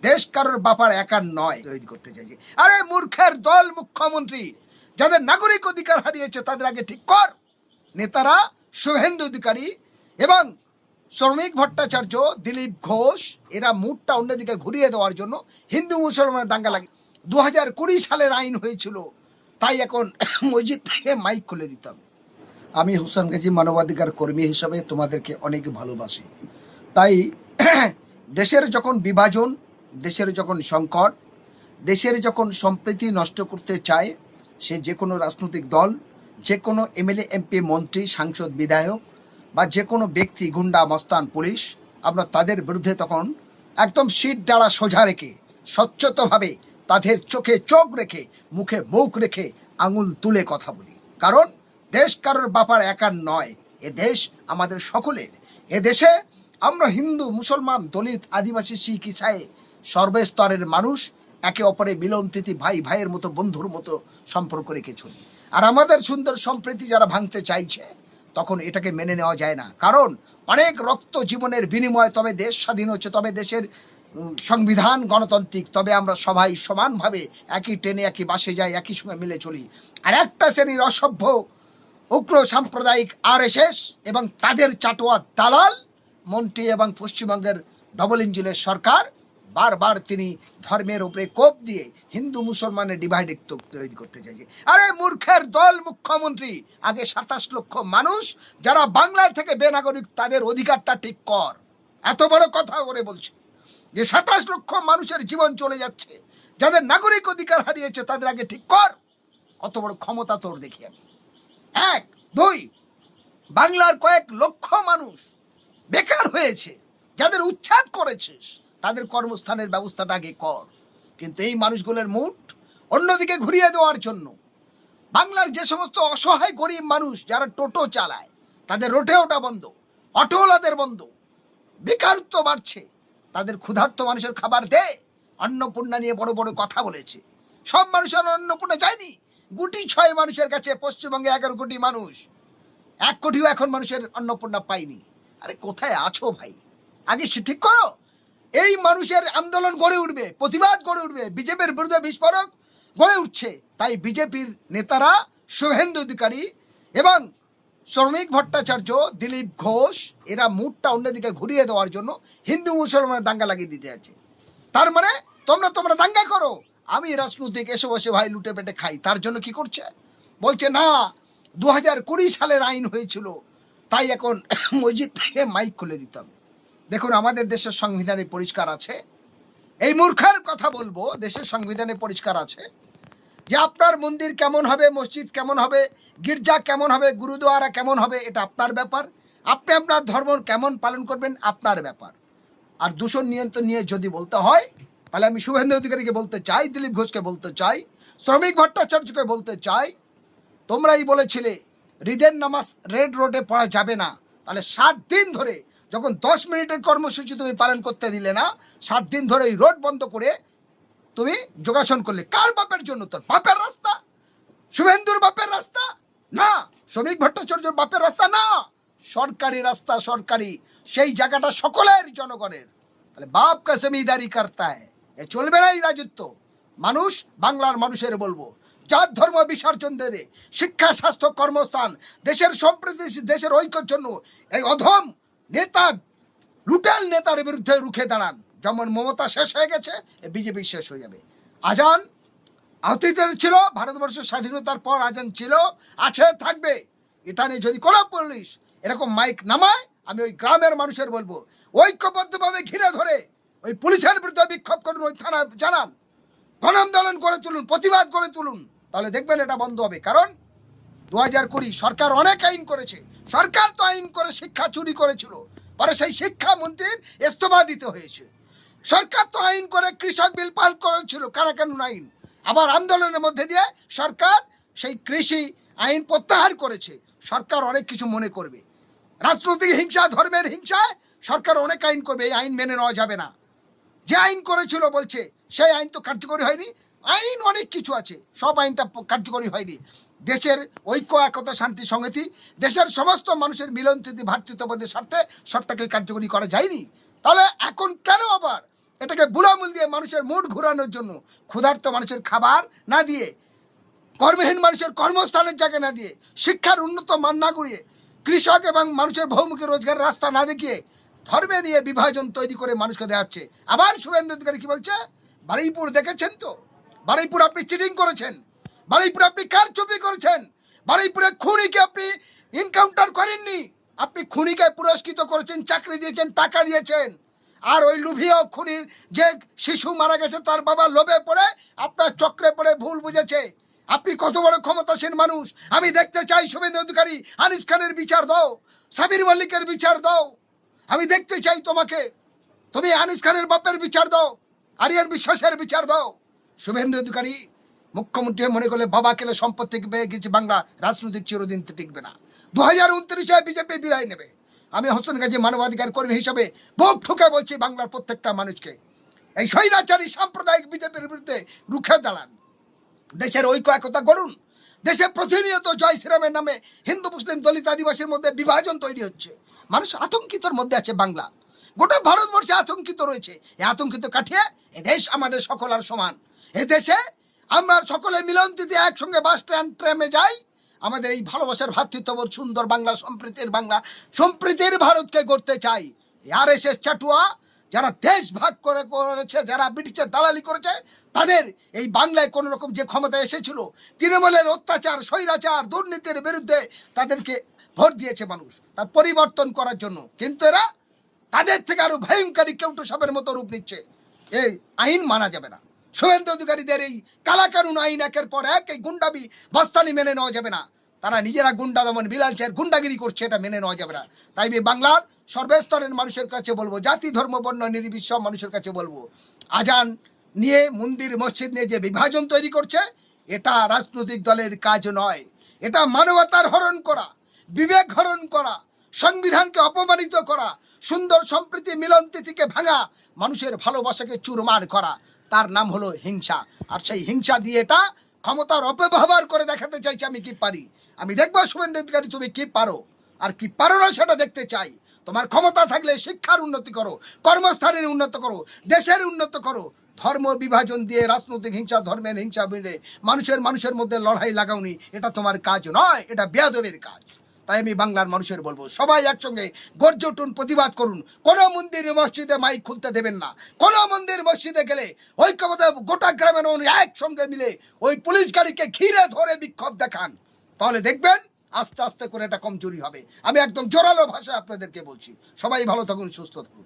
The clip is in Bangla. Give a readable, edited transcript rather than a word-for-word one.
দেশ কারোর ব্যাপার একার নয় তৈরি করতে চাইছে। আরে মূর্খের দল মুখ্যমন্ত্রী, যাদের নাগরিক অধিকার হারিয়েছে তাদের আগে ঠিক কর। নেতারা শুভেন্দু অধিকারী এবং শ্রমিক ভট্টাচার্য, দিলীপ ঘোষ, এরা মুডটা অন্যদিকে ঘুরিয়ে দেওয়ার জন্য হিন্দু মুসলমানের দাঙ্গা লাগে। 2020 সালের আইন হয়েছিল, তাই এখন মসজিদ থেকে মাইক খুলে দিতে হবে। আমি হোসেন গাজী মানবাধিকার কর্মী হিসাবে তোমাদেরকে অনেক ভালোবাসি। তাই দেশের যখন বিভাজন, দেশের যখন সংকট, দেশের যখন সম্প্রীতি নষ্ট করতে চায় সে যে কোনো রাজনৈতিক দল, যে কোনো এমএলএ, এমপি, মন্ত্রী, সাংসদ, বিধায়ক বা যে কোনো ব্যক্তি, গুন্ডা, মস্তান, পুলিশ, আমরা তাদের বিরুদ্ধে তখন একদম সিট ডাড়া সোজা রেখে স্বচ্ছতভাবে তাদের চোখে চোখ রেখে মুখে মুখ রেখে আঙুল তুলে কথা বলি। কারণ দেশ কারোর ব্যাপার একার নয়, এ দেশ আমাদের সকলের। এ দেশে আমরা হিন্দু, মুসলমান, দলিত, আদিবাসী, শিখ, ইসাই সর্বস্তরের মানুষ একে অপরে মিলনতীতি, ভাই ভাইয়ের মতো, বন্ধুর মতো সম্পর্ক রেখে চলি। আর আমাদের সুন্দর সম্প্রীতি যারা ভাঙতে চাইছে তখন এটাকে মেনে নেওয়া যায় না। কারণ অনেক রক্ত জীবনের বিনিময়ে তবে দেশ স্বাধীন হচ্ছে, তবে দেশের সংবিধান গণতান্ত্রিক, তবে আমরা সবাই সমানভাবে একই ট্রেনে একই বাসে যাই, একই সঙ্গে মিলে চলি। আর একটা শ্রেণীর অসভ্য উগ্র সাম্প্রদায়িক আরএসএস এবং তাদের চাটোয়া দালাল মন্ত্রী এবং পশ্চিমবঙ্গের ডবল ইঞ্জিনের সরকার বারবার তিনি ধর্মের উপরে কোপ দিয়ে হিন্দু মুসলমানের ডিভাইড তৈরি করতে চাইছে। আরে মূর্খের দল মুখ্যমন্ত্রী, আগে 27 লক্ষ মানুষ যারা বাংলা থেকে বেনাগরিক তাদের অধিকারটা ঠিক কর। এত বড় কথা করে বলছে যে 27 লক্ষ মানুষের জীবন চলে যাচ্ছে, যাদের নাগরিক অধিকার হারিয়েছে তাদের আগে ঠিক কর। কত বড় ক্ষমতা তোর দেখি আমি। 1, 2, বাংলার কয়েক লক্ষ মানুষ বেকার হয়েছে, যাদের উচ্ছেদ করেছিস তাদের কর্মস্থানের ব্যবস্থাটা আগে কর। কিন্তু এই মানুষগুলোর মুড অন্যদিকে ঘুরিয়ে দেওয়ার জন্য বাংলার যে সমস্ত অসহায় গরিব মানুষ যারা টোটো চালায় তাদের রোটে ওটা বন্ধ, অটোওয়ালাদের বন্ধ, বেকারত্ব বাড়ছে, তাদের ক্ষুধার্ত মানুষের খাবার দে। অন্নপূর্ণা নিয়ে বড় বড় কথা বলেছে, সব মানুষের অন্নপূর্ণা যায়নি। 6 মানুষের কাছে, পশ্চিমবঙ্গে 11 কোটি মানুষ, 1 কোটিও এখন মানুষের অন্নপূর্ণা পায়নি। আরে কোথায় আছো ভাই? আগে সে ঠিক করো। এই মানুষের আন্দোলন গড়ে উঠবে, প্রতিবাদ গড়ে উঠবে, বিজেপির বিরুদ্ধে বিস্ফোরক গড়ে উঠছে। তাই বিজেপির নেতারা শুভেন্দু অধিকারী এবং শ্রমিক ভট্টাচার্য, দিলীপ ঘোষ, এরা মুডটা অন্যদিকে ঘুরিয়ে দেওয়ার জন্য হিন্দু মুসলমানের দাঙ্গা লাগিয়ে দিতে আছে। তার মানে তোমরা দাঙ্গা করো, আমি রাজনৈতিক এসে বসে ভাই লুটে পেটে খাই। তার জন্য কি করছে? বলছে না 2020 সালের আইন হয়েছিল, তাই এখন মসজিদ থেকে মাইক খুলে দিতে হবে। দেখুন, আমাদের দেশের সংবিধানে পরিষ্কার আছে, এই মূর্খের কথা বলবো, দেশের সংবিধানে পরিষ্কার আছে যে আপনার মন্দির কেমন হবে, মসজিদ কেমন হবে, গির্জা কেমন হবে, গুরুদুয়ারা কেমন হবে, এটা আপনার ব্যাপার। আপনি আপনার ধর্ম কেমন পালন করবেন আপনার ব্যাপার। আর দূষণ নিয়ন্ত্রণ নিয়ে যদি বলতে হয় তাহলে আমি শুভেন্দু অধিকারীকে বলতে চাই, দিলীপ ঘোষকে বলতে চাই, শ্রমিক ভট্টাচার্যকে বলতে চাই, তোমরাই বলেছিলে ঈদের নামাজ রেড রোডে পড়া যাবে না, তাহলে 7 দিন ধরে যখন 10 মিনিটের কর্মসূচি তুমি পালন করতে দিলে না, 7 দিন ধরে এই রোড বন্ধ করে তুমি যোগাসন করলে। কার বাপের জন্য? তোর বাপের রাস্তা, শুভেন্দুর বাপের রাস্তা না, শ্রমিক ভট্টাচার্যের বাপের রাস্তা না, সরকারি রাস্তা, সরকারি, সেই জায়গাটা সকলের জনগণের। তাহলে বাপ কা জমিদারি করতা হ্যায়, এ চলবে না এই রাজত্ব। মানুষ, বাংলার মানুষের বলবো, জাত ধর্ম বিসর্জন দেবে, শিক্ষা, স্বাস্থ্য, কর্মস্থান, দেশের সম্প্রীতি, দেশের ঐক্যের জন্য এই অধম নেতা, লুটেল নেতার বিরুদ্ধে রুখে দাঁড়ান। যেমন মমতা শেষ হয়ে গেছে, বিজেপি শেষ হয়ে যাবে। আজান অতীতের ছিল, ভারতবর্ষের স্বাধীনতার পর আজান ছিল, আছে, থাকবে। এটা নিয়ে যদি কোনো পুলিশ এরকম মাইক নামায়, আমি ওই গ্রামের মানুষের বলবো ঐক্যবদ্ধভাবে ঘিরে ধরে ওই পুলিশের বিরুদ্ধে বিক্ষোভ করুন, ওই থানা জানান, গণ আন্দোলন করে তুলুন, প্রতিবাদ করে তুলুন, তাহলে দেখবেন এটা বন্ধ হবে। কারণ 2020 সরকার অনেক আইন করেছে, সরকার তো আইন করে শিক্ষা চুরি করেছিল, পরে সেই শিক্ষামন্ত্রীর ইস্তফা দিতে হয়েছে। সরকার তো আইন করে কৃষক বিল পাল করেছিল, কারাকানুন আইন, আবার আন্দোলনের মধ্যে দিয়ে সরকার সেই কৃষি আইন প্রত্যাহার করেছে। সরকার অনেক কিছু মনে করবে, রাজনৈতিক হিংসা, ধর্মের হিংসায় সরকার অনেক আইন করবে, এই আইন মেনে নেওয়া যাবে না। যে আইন করেছিল বলছে সেই আইন তো কার্যকরী হয়নি। আইন অনেক কিছু আছে, সব আইনটা কার্যকরী হয়নি। দেশের ঐক্য, একতা, শান্তি, সংহতি, দেশের সমস্ত মানুষের মিলনস্থিতি, ভ্রাতৃত্ববোধের স্বার্থে সবটাকে কার্যকরী করা যায়নি। তাহলে এখন কেন আবার এটাকে বুড়ামূল দিয়ে মানুষের মুড ঘোরানোর জন্য, ক্ষুধার্ত মানুষের খাবার না দিয়ে, কর্মহীন মানুষের কর্মস্থানের জায়গা না দিয়ে, শিক্ষার উন্নত মান না করিয়ে, কৃষক এবং মানুষের বহুমুখী রোজগারের রাস্তা না দেখিয়ে ধর্মে নিয়ে বিভাজন তৈরি করে মানুষকে দেখাচ্ছে। আবার শুভেন্দু অধিকারী কি বলছে, বারুইপুর দেখেছেন তো, বারুইপুর আপনি চিটিং করেছেন, বারুইপুরে আপনি কারচুপি করেছেন, বারুইপুরে খুনিকে আপনি এনকাউন্টার করেননি, আপনি খুনিকে পুরস্কৃত করেছেন, চাকরি দিয়েছেন, টাকা দিয়েছেন। আর ওই লুভিয়া খুনির যে শিশু মারা গেছে তার বাবা লোভে পড়ে আপনার চক্রে পড়ে ভুল বুঝেছে। আপনি কত বড় ক্ষমতাসীন মানুষ। আমি দেখতে চাই শুভেন্দু অধিকারী, আনিস খানের বিচার দাও, সাবির মল্লিকের বিচার দাও। আমি দেখতে চাই তোমাকে, তুমি আনিস খানের বাপের বিচার দাও, আরিয়ান বিশ্বাসের বিচার দাও। শুভেন্দু অধিকারী মুখ্যমন্ত্রী মনে করলে বাবা কেলে সম্পত্তি পেয়ে গেছে, বাংলা রাজনৈতিক চিরদিন টিকবে না। 2029-এ বিজেপি বিদায় নেবে। আমি হোসেন গাজী মানবাধিকার কর্মী হিসাবে বুক ঠুকে বলছি বাংলার প্রত্যেকটা মানুষকে, এই স্বৈরাচারী সাম্প্রদায়িক বিজেপির বিরুদ্ধে রুখে দাঁড়ান, দেশের ঐক্য একতা গড়ুন। দেশে প্রতিনিয়ত জয় শ্রীরামের নামে হিন্দু মুসলিম দলিত আদিবাসীর মধ্যে বিভাজন তৈরি হচ্ছে। মানুষ আতঙ্কিতর মধ্যে আছে, বাংলা গোটা ভারতবর্ষে আতঙ্কিত রয়েছে। এই আতঙ্কিত কাটিয়ে এ দেশ আমাদের সকলের সমান। এ দেশে আমরা সকলে মিলনতিতে একসঙ্গে বাস ট্রেনে যাই। আমাদের এই ভালোবাসার ভ্রাতৃত্ববোধ সুন্দর বাংলা, সম্প্রীতির ভারতকে গড়তে চাই। RSS চাটুয়া যারা দেশ ভাগ করেছে, যারা ব্রিটিশের দালালি করেছে, তাদের এই বাংলায় কোন রকম যে ক্ষমতা এসেছিল, তৃণমূলের অত্যাচার, স্বৈরাচার, দুর্নীতির বিরুদ্ধে তাদেরকে ভোট দিয়েছে মানুষ তার পরিবর্তন করার জন্য। কিন্তু এরা তাদের থেকে আরো ভয়ঙ্করী কেউটো সাপের মতো রূপ নিচ্ছে। এই আইন মানা যাবে না। শুভেন্দু অধিকারীদের এই কালাকানুন আইন একের পর এক, এই গুন্ডাবি বস্তানি মেনে নেওয়া যাবে না। তারা নিজেরা গুন্ডা দমন বিলালচের গুন্ডাগিরি করছে, এটা মেনে নেওয়া যাবে না। তাই আমি বাংলার সর্বস্তরের মানুষের কাছে বলবো, জাতি ধর্ম বর্ণ নির্বিশেষে মানুষের কাছে বলবো, আজান নিয়ে, মন্দির মসজিদ নিয়ে যে বিভাজন তৈরি করছে, এটা রাজনৈতিক দলের কাজ নয়। এটা মানবতার হরণ করা, বিবেক হরণ করা, সংবিধানকে অপমানিত করা, সুন্দর সম্প্রীতি মিলন তিথিকে ভাঙা, মানুষের ভালোবাসাকে চুরমার করা, তার নাম হলো হিংসা। আর সেই হিংসা দিয়ে এটা ক্ষমতার অপব্যবহার করে দেখাতে চাইছে আমি কি পারি। আমি দেখবো শুভেন্দু অধিকারী তুমি কি পারো আর কি পারো না সেটা দেখতে চাই। তোমার ক্ষমতা থাকলে শিক্ষার উন্নতি করো, কর্মস্থানের উন্নত করো, দেশের উন্নত করো। ধর্ম বিভাজন দিয়ে রাজনৈতিক হিংসা, ধর্মের হিংসা বেড়ে মানুষের মধ্যে লড়াই লাগাওনি, এটা তোমার কাজ নয়, এটা বেয়াদবের কাজ। তাই আমি বাংলার মানুষের বলবো, সবাই একসঙ্গে গর্জে উঠুন, প্রতিবাদ করুন। কোনো মন্দির মসজিদে মাইক খুলতে দেবেন না। কোনো মন্দির মসজিদে গেলে ঐক্যবদ্ধ গোটা গ্রামের একসঙ্গে মিলে ওই পুলিশ গাড়িকে ঘিরে ধরে বিক্ষোভ দেখান, তাহলে দেখবেন আস্তে আস্তে করে এটা কমজোরি হবে। আমি একদম জোরালো ভাষায় আপনাদেরকে বলছি। সবাই ভালো থাকুন, সুস্থ থাকুন।